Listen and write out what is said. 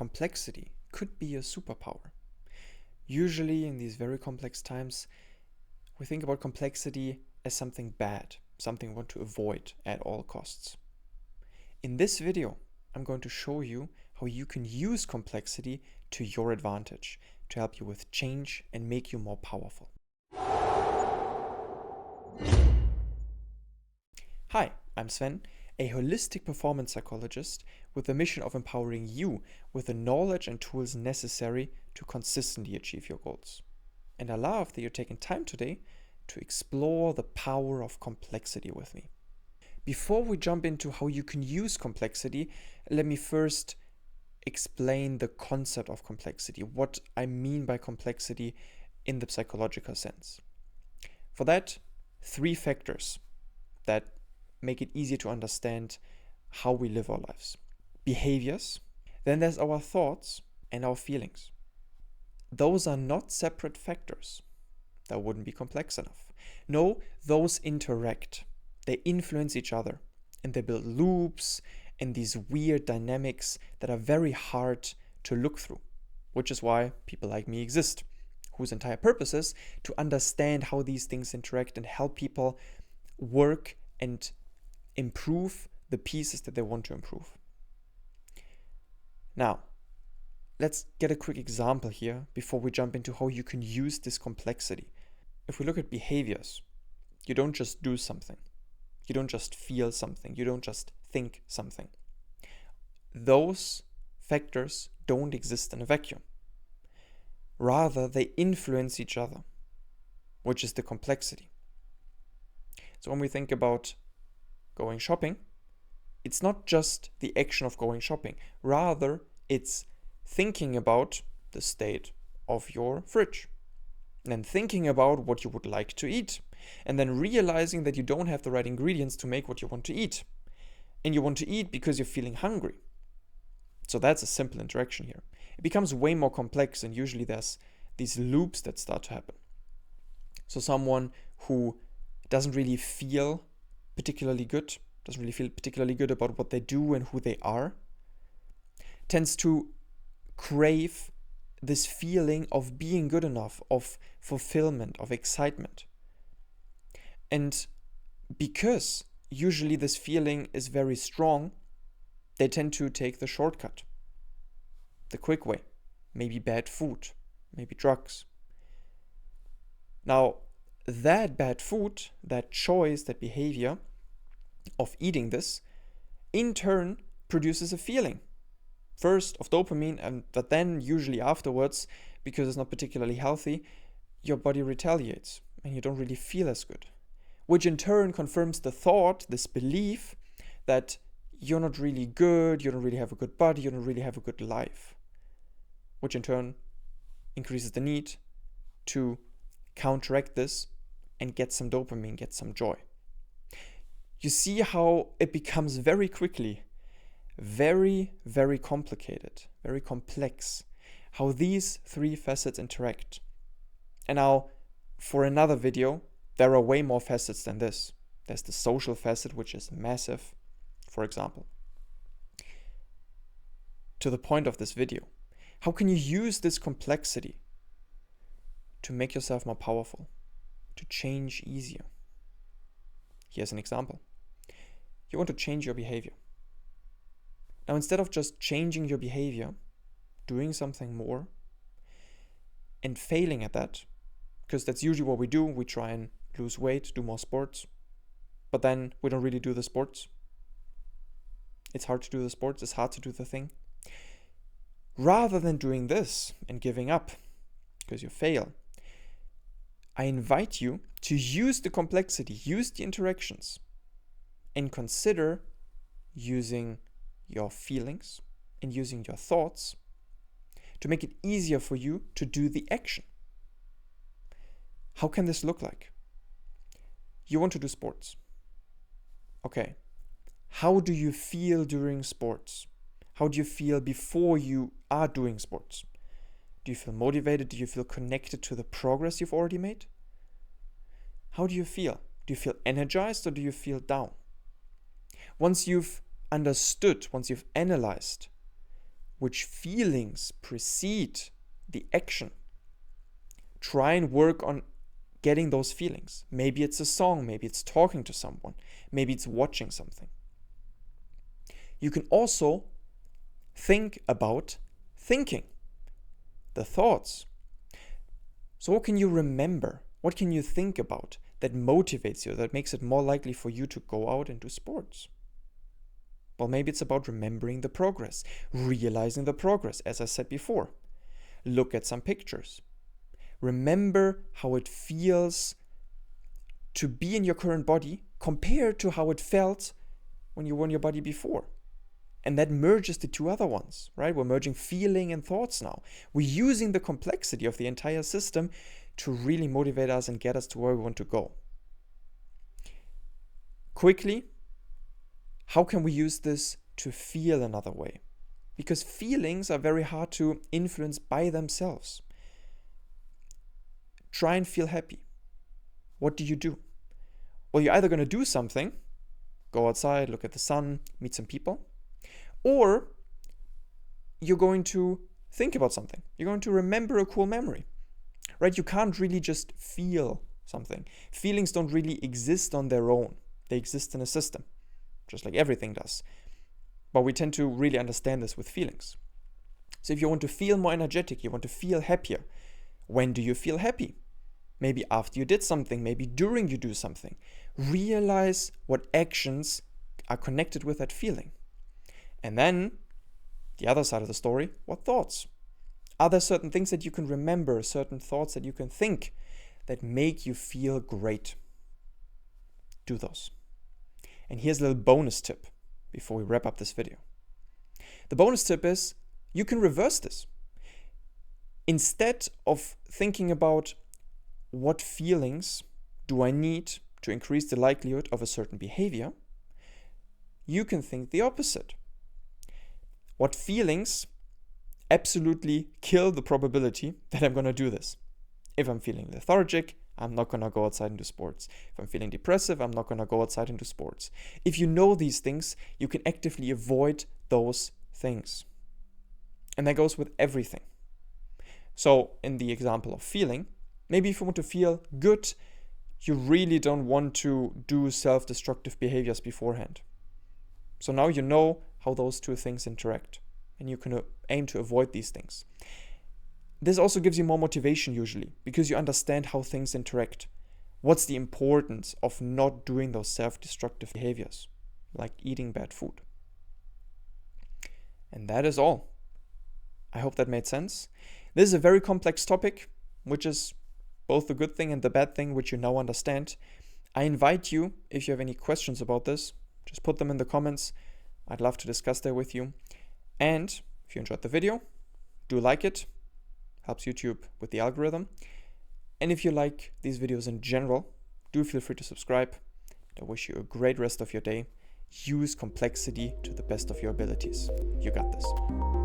complexity could be a superpower. Usually in these very complex times, we think about complexity as something bad, something we want to avoid at all costs. In this video, I'm going to show you how you can use complexity to your advantage to help you with change and make you more powerful. Hi, I'm Sven, a holistic performance psychologist with the mission of empowering you with the knowledge and tools necessary to consistently achieve your goals. And I love that you're taking time today to explore the power of complexity with me. Before we jump into how you can use complexity, let me first explain the concept of complexity, what I mean by complexity in the psychological sense. For that, 3 factors that make it easier to understand how we live our lives. Behaviors, then there's our thoughts and our feelings. Those are not separate factors. That wouldn't be complex enough. No, those interact. They influence each other and they build loops and these weird dynamics that are very hard to look through, which is why people like me exist, whose entire purpose is to understand how these things interact and help people work and improve the pieces that they want to improve. Now, let's get a quick example here before we jump into how you can use this complexity. If we look at behaviors, you don't just do something. You don't just feel something. You don't just think something. Those factors don't exist in a vacuum. Rather, they influence each other, which is the complexity. So when we think about going shopping, it's not just the action of going shopping. Rather, it's thinking about the state of your fridge, and then thinking about what you would like to eat, and then realizing that you don't have the right ingredients to make what you want to eat. And you want to eat because you're feeling hungry. So that's a simple interaction here. It becomes way more complex, and usually there's these loops that start to happen. So someone who doesn't really feel particularly good, doesn't really feel particularly good about what they do and who they are, tends to crave this feeling of being good enough, of fulfillment, of excitement. And because usually this feeling is very strong, they tend to take the shortcut, the quick way, maybe bad food, maybe drugs. Now, that bad food, that choice, that behavior of eating this, in turn produces a feeling. First of dopamine, but then usually afterwards, because it's not particularly healthy, your body retaliates and you don't really feel as good. Which in turn confirms the thought, this belief, that you're not really good, you don't really have a good body, you don't really have a good life. Which in turn increases the need to counteract this and get some dopamine, get some joy. You see how it becomes very quickly very, very complicated, very complex, how these 3 facets interact. And now, for another video, there are way more facets than this. There's the social facet, which is massive, for example. To the point of this video, how can you use this complexity to make yourself more powerful, to change easier? Here's an example. You want to change your behavior. Now, instead of just changing your behavior, doing something more, and failing at that, because that's usually what we do, we try and lose weight, do more sports, but then we don't really do the sports. It's hard to do the sports, it's hard to do the thing. Rather than doing this and giving up, because you fail, I invite you to use the complexity, use the interactions, and consider using your feelings and using your thoughts to make it easier for you to do the action. How can this look like? You want to do sports. Okay. How do you feel during sports? How do you feel before you are doing sports? Do you feel motivated? Do you feel connected to the progress you've already made? How do you feel? Do you feel energized or do you feel down? Once you've understood, once you've analyzed which feelings precede the action. Try and work on getting those feelings. Maybe it's a song, maybe it's talking to someone, maybe it's watching something. You can also think about thinking, the thoughts. So what can you remember? What can you think about that motivates you, that makes it more likely for you to go out and do sports? Well, maybe it's about remembering the progress, realizing the progress, as I said before. Look at some pictures. Remember how it feels to be in your current body compared to how it felt when you were in your body before. And that merges the two other ones, right? We're merging feeling and thoughts now. We're using the complexity of the entire system to really motivate us and get us to where we want to go. Quickly, how can we use this to feel another way? Because feelings are very hard to influence by themselves. Try and feel happy. What do? Well, you're either going to do something, go outside, look at the sun, meet some people, or you're going to think about something. You're going to remember a cool memory, right? You can't really just feel something. Feelings don't really exist on their own. They exist in a system, just like everything does. But we tend to really understand this with feelings. So if you want to feel more energetic, you want to feel happier, when do you feel happy? Maybe after you did something, maybe during you do something. Realize what actions are connected with that feeling. And then, the other side of the story, what thoughts? Are there certain things that you can remember, certain thoughts that you can think that make you feel great? Do those. And here's a little bonus tip before we wrap up this video. The bonus tip is you can reverse this. Instead of thinking about what feelings do I need to increase the likelihood of a certain behavior, you can think the opposite. What feelings absolutely kill the probability that I'm going to do this? If I'm feeling lethargic, I'm not going to go outside and do sports. If I'm feeling depressive, I'm not going to go outside and do sports. If you know these things, you can actively avoid those things. And that goes with everything. So in the example of feeling, maybe if you want to feel good, you really don't want to do self-destructive behaviors beforehand. So now you know how those two things interact, and you can aim to avoid these things. This also gives you more motivation usually, because you understand how things interact. What's the importance of not doing those self-destructive behaviors, like eating bad food? And that is all. I hope that made sense. This is a very complex topic, which is both the good thing and the bad thing, which you now understand. I invite you, if you have any questions about this, just put them in the comments. I'd love to discuss that with you. And if you enjoyed the video, do like it. Helps YouTube with the algorithm. And if you like these videos in general, do feel free to subscribe. I wish you a great rest of your day. Use complexity to the best of your abilities. You got this.